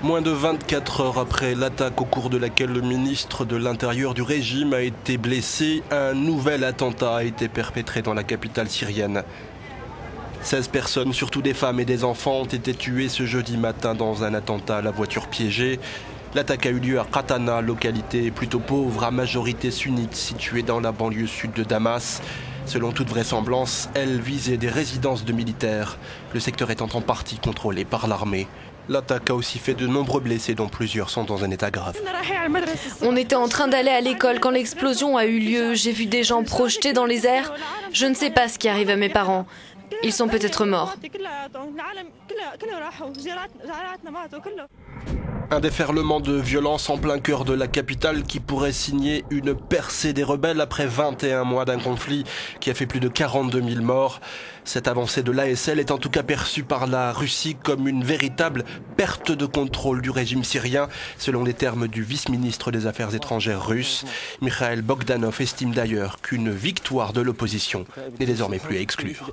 Moins de 24 heures après l'attaque au cours de laquelle le ministre de l'Intérieur du régime a été blessé, un nouvel attentat a été perpétré dans la capitale syrienne. 16 personnes, surtout des femmes et des enfants, ont été tuées ce jeudi matin dans un attentat à la voiture piégée. L'attaque a eu lieu à Qatana, localité plutôt pauvre à majorité sunnite située dans la banlieue sud de Damas. Selon toute vraisemblance, elle visait des résidences de militaires, le secteur étant en partie contrôlé par l'armée. L'attaque a aussi fait de nombreux blessés, dont plusieurs sont dans un état grave. On était en train d'aller à l'école quand l'explosion a eu lieu. J'ai vu des gens projetés dans les airs. Je ne sais pas ce qui arrive à mes parents. Ils sont peut-être morts. Un déferlement de violence en plein cœur de la capitale qui pourrait signer une percée des rebelles après 21 mois d'un conflit qui a fait plus de 42 000 morts. Cette avancée de l'ASL est en tout cas perçue par la Russie comme une véritable perte de contrôle du régime syrien, selon les termes du vice-ministre des Affaires étrangères russe. Mikhail Bogdanov estime d'ailleurs qu'une victoire de l'opposition n'est désormais plus à exclure.